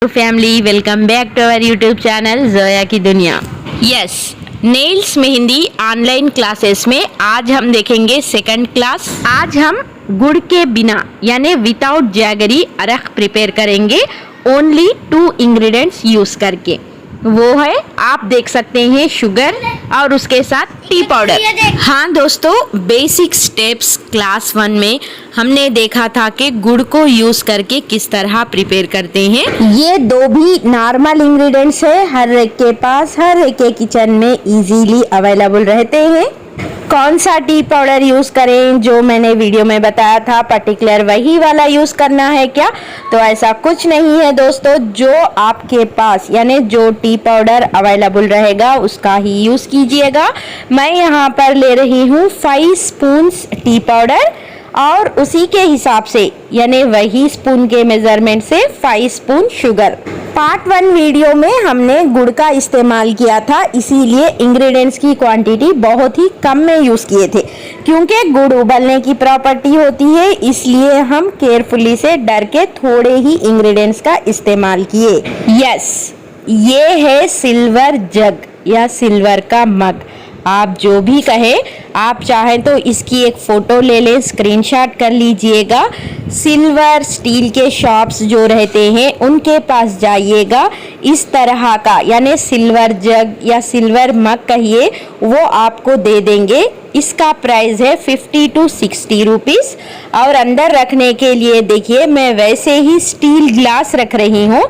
Family, welcome back to our YouTube channel Zoya की दुनिया। Yes, nails mehndi online classes में आज हम देखेंगे सेकंड क्लास। आज हम गुड़ के बिना यानी विदाउट जैगरी अरख प्रिपेयर करेंगे ओनली 2 इंग्रेडिएंट्स यूज करके। वो है, आप देख सकते हैं, शुगर और उसके साथ टी पाउडर। हाँ दोस्तों, बेसिक स्टेप्स क्लास 1 में हमने देखा था कि गुड़ को यूज करके किस तरह प्रिपेयर करते हैं। ये 2 भी नॉर्मल इंग्रेडिएंट्स है, हर एक के पास, हर एक के किचन में इजीली अवेलेबल रहते हैं। कौन सा टी पाउडर यूज करें, जो मैंने वीडियो में बताया था पर्टिकुलर वही वाला यूज करना है क्या? तो ऐसा कुछ नहीं है दोस्तों, जो आपके पास यानी जो टी पाउडर अवेलेबल रहेगा उसका ही यूज कीजिएगा। मैं यहाँ पर ले रही हूँ 5 स्पून्स टी पाउडर और उसी के हिसाब से यानी वही स्पून के मेजरमेंट से 5 स्पून शुगर। पार्ट 1 वीडियो में हमने गुड़ का इस्तेमाल किया था, इसीलिए इंग्रेडिएंट्स की क्वांटिटी बहुत ही कम में यूज किए थे। क्योंकि गुड़ उबलने की प्रॉपर्टी होती है, इसलिए हम केयरफुली से डर के थोड़े ही इंग्रेडिएंट्स का इस्तेमाल किए। यस, ये है सिल्वर जग या सिल्वर का मग, आप जो भी कहें। आप चाहें तो इसकी एक फ़ोटो ले लें, स्क्रीनशॉट कर लीजिएगा। सिल्वर स्टील के शॉप्स जो रहते हैं उनके पास जाइएगा, इस तरह का यानी सिल्वर जग या सिल्वर मग कहिए, वो आपको दे देंगे। इसका प्राइस है 50 to 60 रुपीज़। और अंदर रखने के लिए देखिए, मैं वैसे ही स्टील ग्लास रख रही हूँ।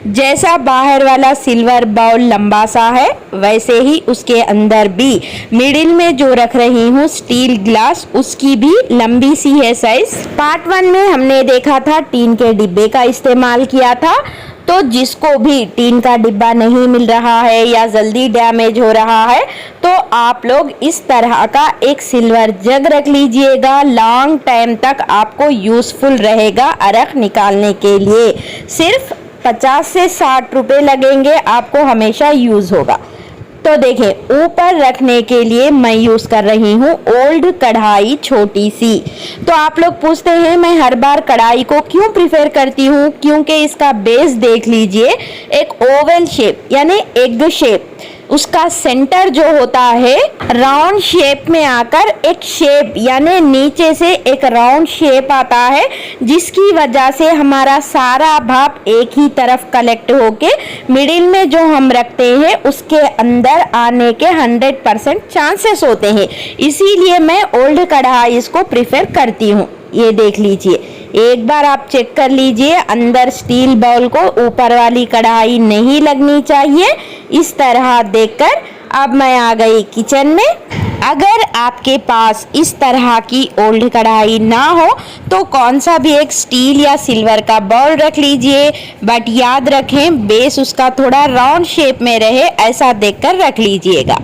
जैसा बाहर वाला सिल्वर बाउल लंबा सा है, वैसे ही उसके अंदर भी मिडिल में जो रख रही हूँ स्टील ग्लास, उसकी भी लंबी सी है साइज। पार्ट 1 में हमने देखा था टीन के डिब्बे का इस्तेमाल किया था। तो जिसको भी टीन का डिब्बा नहीं मिल रहा है या जल्दी डैमेज हो रहा है, तो आप लोग इस तरह का एक सिल्वर जग रख लीजिएगा। लॉन्ग टाइम तक आपको यूजफुल रहेगा अरख निकालने के लिए। सिर्फ 50 से 60 रुपए लगेंगे, आपको हमेशा यूज होगा। तो देखें, ऊपर रखने के लिए मैं यूज कर रही हूँ ओल्ड कढ़ाई, छोटी सी। तो आप लोग पूछते हैं मैं हर बार कढ़ाई को क्यों प्रिफर करती हूँ? क्योंकि इसका बेस देख लीजिए, एक ओवल शेप यानी एग शेप, उसका सेंटर जो होता है राउंड शेप में आकर एक शेप यानी नीचे से एक राउंड शेप आता है, जिसकी वजह से हमारा सारा भाप एक ही तरफ कलेक्ट होके मिडिल में जो हम रखते हैं उसके अंदर आने के 100% चांसेस होते हैं। इसीलिए मैं ओल्ड कढ़ाई इसको प्रिफर करती हूँ। ये देख लीजिए, एक बार आप चेक कर लीजिए, अंदर स्टील बाउल को ऊपर वाली कढ़ाई नहीं लगनी चाहिए। इस तरह देखकर अब मैं आ गई किचन में। अगर आपके पास इस तरह की ओल्ड कढ़ाई ना हो तो कौन सा भी एक स्टील या सिल्वर का बाउल रख लीजिए, बट याद रखें बेस उसका थोड़ा राउंड शेप में रहे, ऐसा देखकर रख लीजिएगा।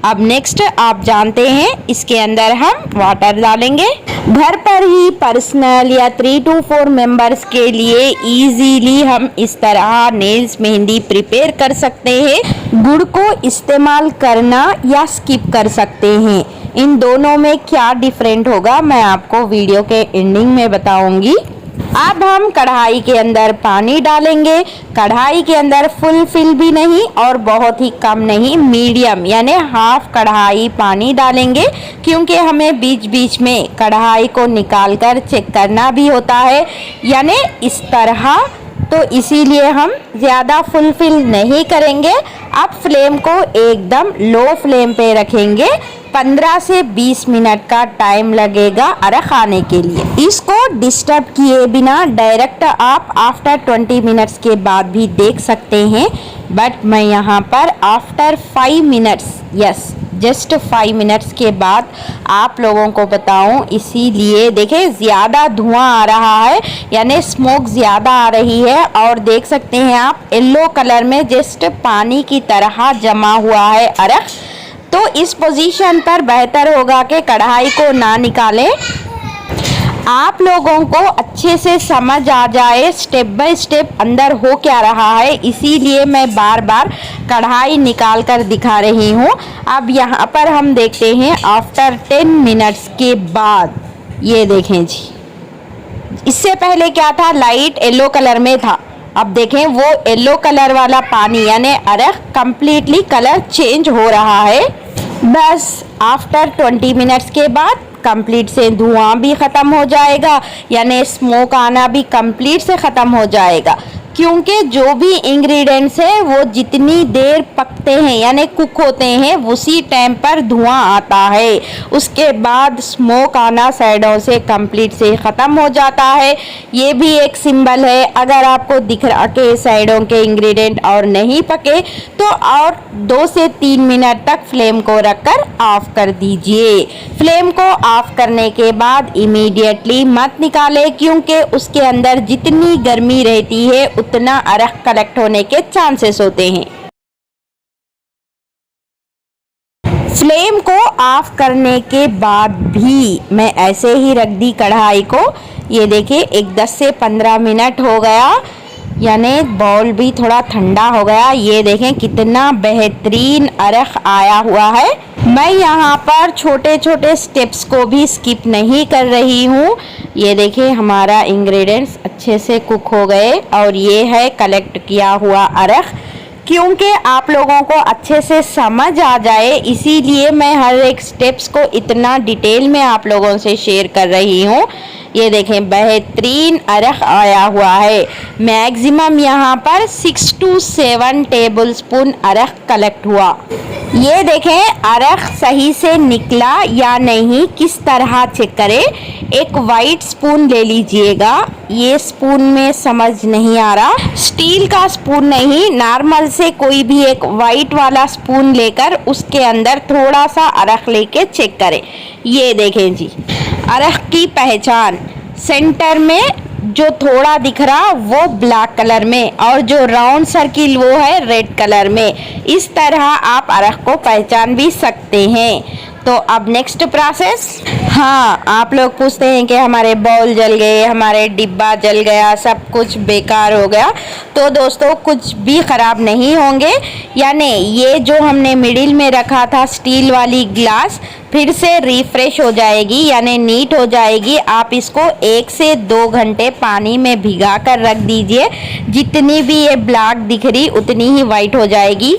अब नेक्स्ट आप जानते हैं, इसके अंदर हम वाटर डालेंगे। घर पर ही पर्सनल या 3 to 4 मेंबर्स के लिए इजीली हम इस तरह नेल्स मेहंदी प्रिपेयर कर सकते हैं। गुड़ को इस्तेमाल करना या स्किप कर सकते हैं, इन दोनों में क्या डिफरेंट होगा मैं आपको वीडियो के एंडिंग में बताऊंगी। अब हम कढ़ाई के अंदर पानी डालेंगे। कढ़ाई के अंदर फुल फिल भी नहीं और बहुत ही कम नहीं, मीडियम यानी हाफ कढ़ाई पानी डालेंगे, क्योंकि हमें बीच बीच में कढ़ाई को निकालकर चेक करना भी होता है यानी इस तरह। तो इसीलिए हम ज़्यादा फुलफिल नहीं करेंगे। अब फ्लेम को एकदम लो फ्लेम पे रखेंगे। 15 से 20 मिनट का टाइम लगेगा अरख आने के लिए। इसको डिस्टर्ब किए बिना डायरेक्ट आप आफ्टर 20 मिनट्स के बाद भी देख सकते हैं, बट मैं यहाँ पर after 5 minutes, yes just 5 minutes के बाद आप लोगों को बताऊं। इसीलिए देखें, ज़्यादा धुआं आ रहा है यानी स्मोक ज़्यादा आ रही है, और देख सकते हैं आप येलो कलर में जस्ट पानी की तरह जमा हुआ है अरख। तो इस पोजीशन पर बेहतर होगा कि कढ़ाई को ना निकालें। आप लोगों को अच्छे से समझ आ जाए स्टेप बाय स्टेप अंदर हो क्या रहा है, इसीलिए मैं बार बार कढ़ाई निकाल कर दिखा रही हूँ। अब यहाँ पर हम देखते हैं आफ्टर 10 मिनट्स के बाद, ये देखें जी, इससे पहले क्या था, लाइट येलो कलर में था, अब देखें वो येलो कलर वाला पानी यानी अरख कम्प्लीटली कलर चेंज हो रहा है। बस आफ्टर 20 मिनट्स के बाद कंप्लीट से धुआं भी ख़त्म हो जाएगा, यानी स्मोक आना भी कंप्लीट से ख़त्म हो जाएगा। क्योंकि जो भी इंग्रेडिएंट्स है वो जितनी देर पकते हैं यानी कुक होते हैं उसी टाइम पर धुआं आता है, उसके बाद स्मोक आना साइडों से कंप्लीट से ख़त्म हो जाता है। ये भी एक सिंबल है। अगर आपको दिख रहा कि साइडों के इंग्रेडिएंट और नहीं पके तो और 2 से 3 मिनट तक फ्लेम को रखकर ऑफ कर दीजिए। फ्लेम को ऑफ करने के बाद इमीडिएटली मत निकालें, क्योंकि उसके अंदर जितनी गर्मी रहती है उतना अरख कलेक्ट होने के चांसेस होते हैं। फ्लेम को ऑफ करने के बाद भी मैं ऐसे ही रख दी कढ़ाई को। ये देखिए एक 10 से 15 मिनट हो गया, यानी बाउल भी थोड़ा ठंडा हो गया। ये देखें कितना बेहतरीन अरख आया हुआ है। मैं यहाँ पर छोटे छोटे स्टेप्स को भी स्किप नहीं कर रही हूँ। ये देखिए हमारा इंग्रेडिएंट्स अच्छे से कुक हो गए और ये है कलेक्ट किया हुआ अरख। क्योंकि आप लोगों को अच्छे से समझ आ जाए इसीलिए मैं हर एक स्टेप्स को इतना डिटेल में आप लोगों से शेयर कर रही हूँ। ये देखें बेहतरीन अरख आया हुआ है। मैक्सिमम यहाँ पर 6 to 7 टेबल स्पून अरख कलेक्ट हुआ। ये देखें अरख सही से निकला या नहीं किस तरह चेक करें। एक वाइट स्पून ले लीजिएगा। ये स्पून में समझ नहीं आ रहा, स्टील का स्पून नहीं, नॉर्मल से कोई भी एक वाइट वाला स्पून लेकर उसके अंदर थोड़ा सा अरख लेके चेक करें। ये देखें जी अरख की पहचान, सेंटर में जो थोड़ा दिख रहा वो ब्लैक कलर में और जो राउंड सर्किल वो है रेड कलर में। इस तरह आप अरख को पहचान भी सकते हैं। तो अब नेक्स्ट प्रोसेस, हाँ आप लोग पूछते हैं कि हमारे बाउल जल गए, हमारे डिब्बा जल गया, सब कुछ बेकार हो गया। तो दोस्तों कुछ भी ख़राब नहीं होंगे, यानी ये जो हमने मिडिल में रखा था स्टील वाली ग्लास फिर से रिफ्रेश हो जाएगी यानी नीट हो जाएगी। आप इसको 1 से 2 घंटे पानी में भिगा कर रख दीजिए। जितनी भी ये ब्लैक दिख रही उतनी ही वाइट हो जाएगी।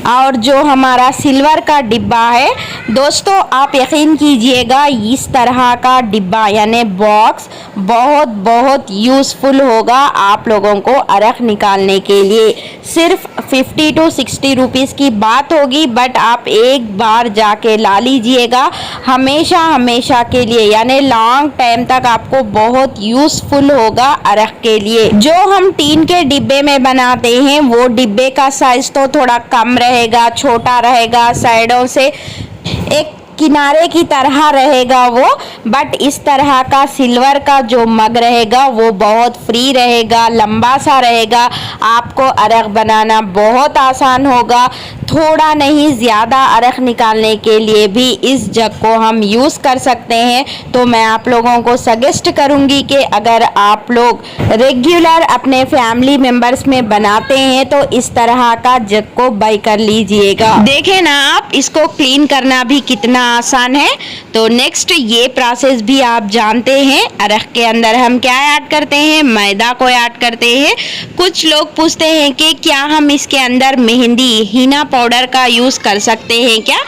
और जो हमारा सिल्वर का डिब्बा है दोस्तों, आप यकीन कीजिएगा इस तरह का डिब्बा यानी बॉक्स बहुत बहुत यूज़फुल होगा आप लोगों को अरख निकालने के लिए। सिर्फ 50 to 60 रुपीज़ की बात होगी, बट आप एक बार जाके ला लीजिएगा हमेशा हमेशा के लिए, यानी लॉन्ग टाइम तक आपको बहुत यूज़फुल होगा अरख के लिए। जो हम टीन के डिब्बे में बनाते हैं वो डिब्बे का साइज़ तो थोड़ा कम रहेगा, छोटा रहेगा, साइडों से एक किनारे की तरह रहेगा वो, बट इस तरह का सिल्वर का जो मग रहेगा वो बहुत फ्री रहेगा, लंबा सा रहेगा। आपको अरख बनाना बहुत आसान होगा। थोड़ा नहीं ज़्यादा अरख निकालने के लिए भी इस जग को हम यूज़ कर सकते हैं। तो मैं आप लोगों को सजेस्ट करूंगी कि अगर आप लोग रेगुलर अपने फैमिली मेंबर्स में बनाते हैं तो इस तरह का जग को बाय कर लीजिएगा। देखें ना आप, इसको क्लीन करना भी कितना आसान है। तो नेक्स्ट ये प्रोसेस भी आप जानते हैं। अरख के अंदर हम क्या ऐड करते हैं? मैदा को ऐड करते हैं। कुछ लोग पूछते हैं कि क्या हम इसके अंदर मेहंदी हीना पाउडर का यूज़ कर सकते हैं क्या?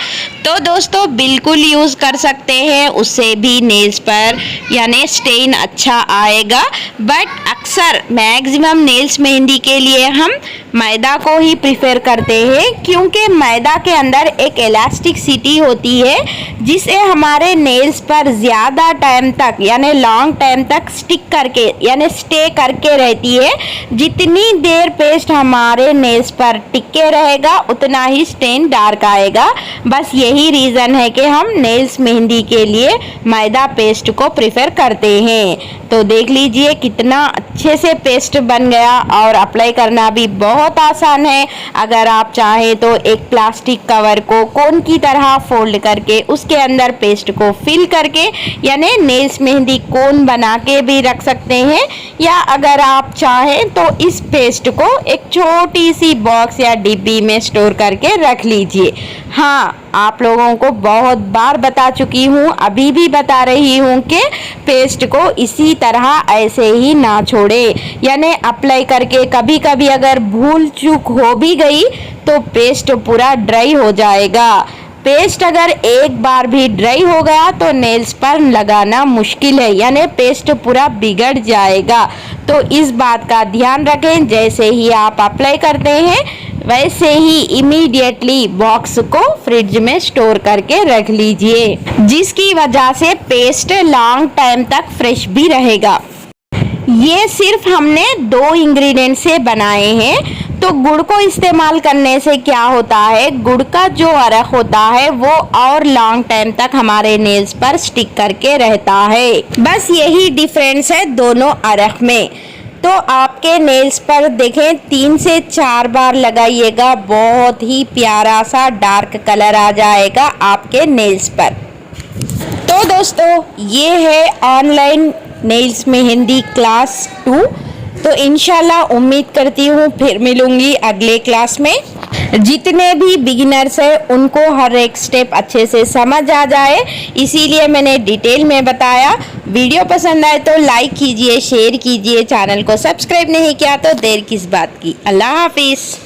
तो दोस्तों बिल्कुल यूज़ कर सकते हैं, उससे भी नेल्स पर यानी स्टेन अच्छा आएगा। बट अक्सर मैक्सिमम नेल्स मेहंदी के लिए हम मैदा को ही प्रिफर करते हैं, क्योंकि मैदा के अंदर एक इलास्टिसिटी होती है जिसे हमारे नेल्स पर ज़्यादा टाइम तक यानी लॉन्ग टाइम तक स्टिक करके यानी स्टे करके रहती है। जितनी देर पेस्ट हमारे नेल्स पर टिके रहेगा उतना ही स्टेन डार्क आएगा। बस यही रीज़न है कि हम नेल्स मेहंदी के लिए मैदा पेस्ट को प्रेफर करते हैं। तो देख लीजिए कितना अच्छे से पेस्ट बन गया और अप्लाई करना भी बहुत आसान है। अगर आप चाहें तो एक प्लास्टिक कवर को कोन की तरह फोल्ड करके उसके के अंदर पेस्ट को फिल करके, यानी नेल्स मेहंदी कोन बना के भी रख सकते हैं, या अगर आप चाहें तो इस पेस्ट को एक छोटी सी बॉक्स या डिब्बी में स्टोर करके रख लीजिए। हाँ, आप लोगों को बहुत बार बता चुकी हूँ, अभी भी बता रही हूँ कि पेस्ट को इसी तरह ऐसे ही ना छोड़े, यानी अप्लाई करके कभी कभी अगर भूल चूक हो भी गई तो पेस्ट पूरा ड्राई हो जाएगा। पेस्ट अगर एक बार भी ड्राई हो गया तो नेल्स पर लगाना मुश्किल है, यानी पेस्ट पूरा बिगड़ जाएगा। तो इस बात का ध्यान रखें, जैसे ही आप अप्लाई करते हैं वैसे ही इमीडिएटली बॉक्स को फ्रिज में स्टोर करके रख लीजिए, जिसकी वजह से पेस्ट लॉन्ग टाइम तक फ्रेश भी रहेगा। ये सिर्फ हमने 2 इंग्रेडिएंट से बनाए हैं। तो गुड़ को इस्तेमाल करने से क्या होता है, गुड़ का जो अरख होता है वो और लॉन्ग टाइम तक हमारे नेल्स पर स्टिक करके रहता है। बस यही डिफरेंस है दोनों अरख में। तो आपके नेल्स पर देखें 3 से 4 बार लगाइएगा, बहुत ही प्यारा सा डार्क कलर आ जाएगा आपके नेल्स पर। तो दोस्तों, ये है ऑनलाइन नेल्स मेहंदी क्लास 2। तो इंशाल्लाह उम्मीद करती हूँ फिर मिलूंगी अगले क्लास में। जितने भी बिगिनर्स हैं उनको हर एक स्टेप अच्छे से समझ आ जाए, इसीलिए मैंने डिटेल में बताया। वीडियो पसंद आए तो लाइक कीजिए, शेयर कीजिए, चैनल को सब्सक्राइब नहीं किया तो देर किस बात की। अल्लाह हाफिज़।